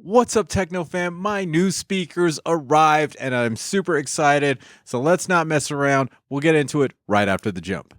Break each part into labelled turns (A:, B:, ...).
A: What's up, Techno fam? My new speakers arrived and I'm super excited. So let's not mess around. We'll get into it right after the jump.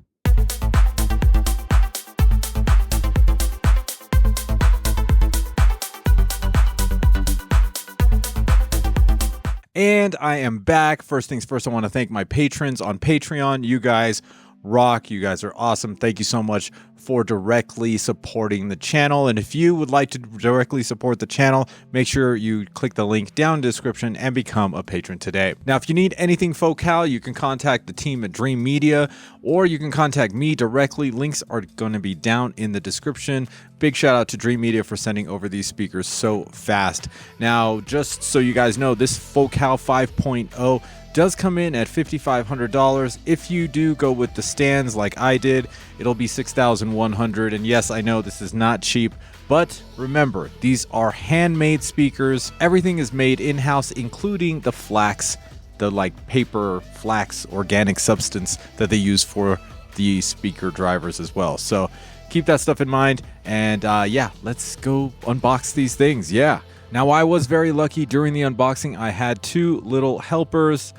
A: And I am back. First things first, I want to thank my patrons on Patreon. You guys rock. You guys are awesome. Thank you so much for directly supporting the channel. And if you would like to directly support the channel, make sure you click the link down in the description and become a patron today. Now, if you need anything Focal, you can contact the team at Dream Media, or you can contact me directly. Links are going to be down in the description. Big shout out to Dream Media for sending over these speakers so fast. Now, just so you guys know, this Focal 5.0 does come in at $5,500. If you do go with the stands like I did, it'll be $6,100. And yes, I know this is not cheap, but remember, these are handmade speakers. Everything is made in-house, including the flax, the paper flax organic substance that they use for the speaker drivers as well. So keep that stuff in mind. And yeah, let's go unbox these things. Yeah. Now, I was very lucky during the unboxing. I had two little helpers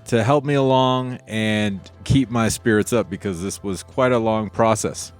A: to help me along and keep my spirits up because this was quite a long process.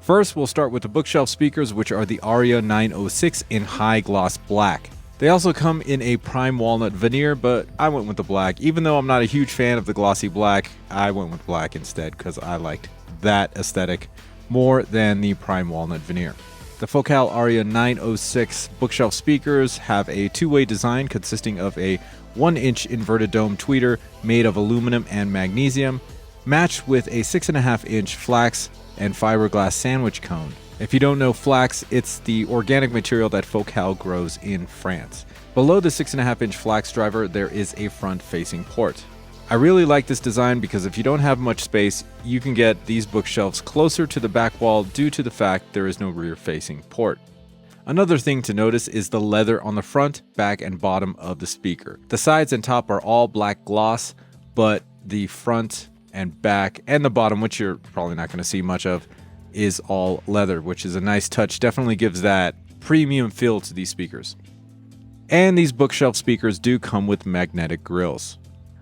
A: First, we'll start with the bookshelf speakers, which are the Aria 906 in high gloss black. They also come in a prime walnut veneer, but I went with the black. Even though I'm not a huge fan of the glossy black, I went with black instead because I liked that aesthetic more than the prime walnut veneer. The Focal Aria 906 bookshelf speakers have a two-way design consisting of a 1-inch inverted dome tweeter made of aluminum and magnesium, matched with a 6.5-inch flax and fiberglass sandwich cone. If you don't know flax, it's the organic material that Focal grows in France. Below the 6.5-inch flax driver, there is a front-facing port. I really like this design because if you don't have much space, you can get these bookshelves closer to the back wall due to the fact there is no rear-facing port. Another thing to notice is the leather on the front, back, and bottom of the speaker. The sides and top are all black gloss, but the front and back and the bottom, which you're probably not going to see much of, is all leather, which is a nice touch. Definitely gives that premium feel to these speakers. And these bookshelf speakers do come with magnetic grills.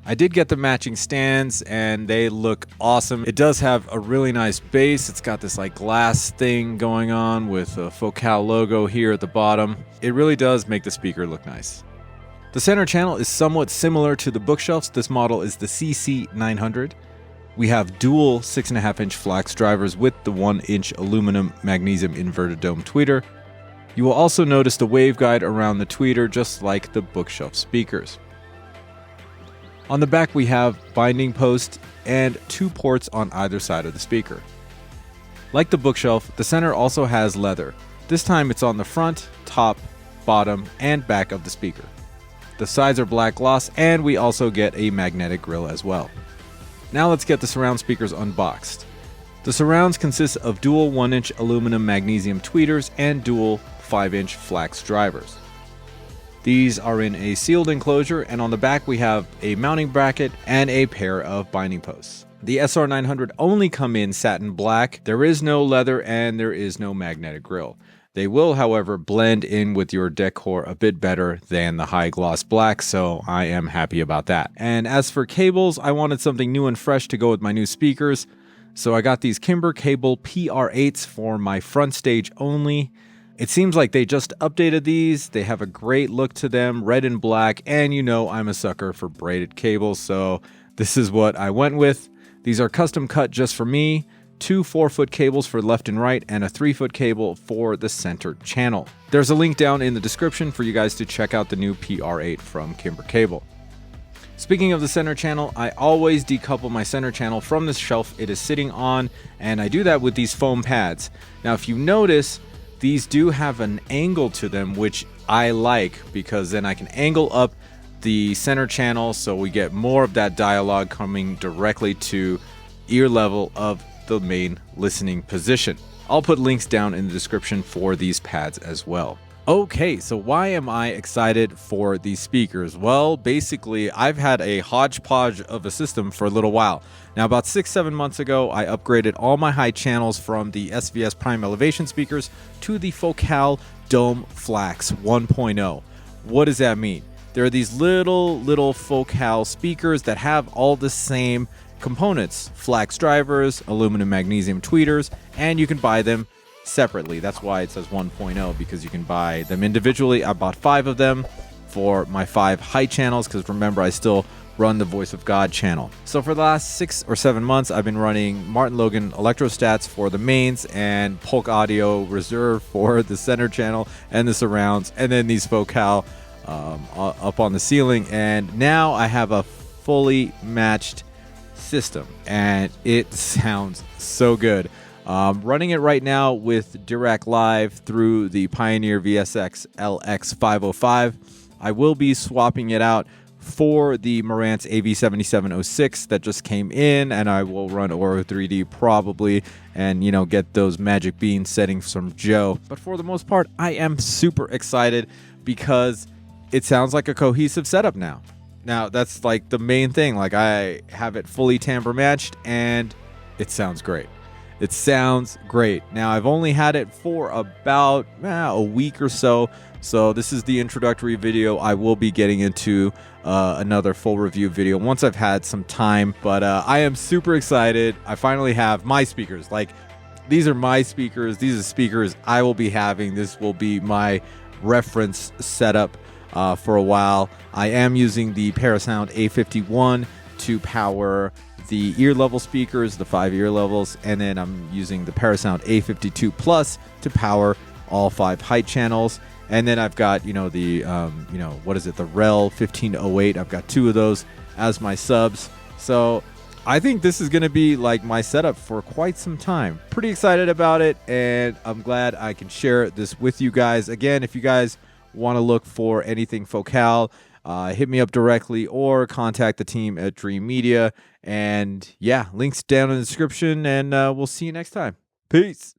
A: I did get the matching stands and they look awesome. It does have a really nice base. It's got this glass thing going on with a Focal logo here at the bottom. It really does make the speaker look nice. The center channel is somewhat similar to the bookshelves. This model is the CC900. We have dual 6.5-inch flax drivers with the 1-inch aluminum magnesium inverted dome tweeter. You will also notice the waveguide around the tweeter just like the bookshelf speakers. On the back, we have binding posts and two ports on either side of the speaker. Like the bookshelf, the center also has leather. This time it's on the front, top, bottom, and back of the speaker. The sides are black gloss, and we also get a magnetic grille as well. Now let's get the surround speakers unboxed. The surrounds consist of dual 1-inch aluminum magnesium tweeters and dual 5-inch flax drivers. These are in a sealed enclosure, and on the back we have a mounting bracket and a pair of binding posts. The SR900 only come in satin black. There is no leather and there is no magnetic grille. They will, however, blend in with your decor a bit better than the high gloss black, so I am happy about that. And as for cables, I wanted something new and fresh to go with my new speakers, so I got these Kimber Cable PR8s for my front stage only. It seems like they just updated these. They have a great look to them, red and black, and you know I'm a sucker for braided cables, so this is what I went with. These are custom cut just for me, 2 4-foot cables for left and right, and a 3-foot cable for the center channel. There's a link down in the description for you guys to check out the new PR8 from Kimber Cable. Speaking of the center channel, I always decouple my center channel from the shelf it is sitting on, and I do that with these foam pads. Now, if you notice, these do have an angle to them, which I like because then I can angle up the center channel so we get more of that dialogue coming directly to ear level of the main listening position. I'll put links down in the description for these pads as well. Okay, so why am I excited for these speakers? Well, basically, I've had a hodgepodge of a system for a little while. Now, about 6-7 months ago, I upgraded all my high channels from the SVS Prime Elevation speakers to the Focal Dome Flax 1.0. What does that mean? There are these little focal speakers that have all the same components: flax drivers, aluminum magnesium tweeters, and you can buy them separately. That's why it says 1.0, because you can buy them individually. I bought 5 of them for my 5 high channels, because remember, I still run the Voice of God channel. So for the last 6 or 7 months, I've been running Martin Logan electrostats for the mains and Polk Audio Reserve for the center channel and the surrounds, and then these focal up on the ceiling. And now I have a fully matched system, and it sounds so good. Running it right now with Dirac Live through the Pioneer VSX LX505. I will be swapping it out for the Marantz AV7706 that just came in, and I will run Oro 3D probably, and get those magic bean settings from Joe. But for the most part, I am super excited because it sounds like a cohesive setup now. Now, that's like the main thing. Like, I have it fully timbre matched, and it sounds great. It sounds great. Now, I've only had it for about a week or so, so this is the introductory video. I will be getting into another full review video once I've had some time, but I am super excited. I finally have my speakers. Like, these are my speakers. These are speakers I will be having. This will be my reference setup for a while. I am using the Parasound A51 to power the ear level speakers, the 5 ear levels, and then I'm using the Parasound A52 Plus to power all 5 height channels. And then I've got, the the Rel 1508. I've got 2 of those as my subs. So I think this is going to be like my setup for quite some time. Pretty excited about it, and I'm glad I can share this with you guys. Again, if you guys want to look for anything focal, hit me up directly or contact the team at Dream Media. And yeah, links down in the description, and we'll see you next time. Peace.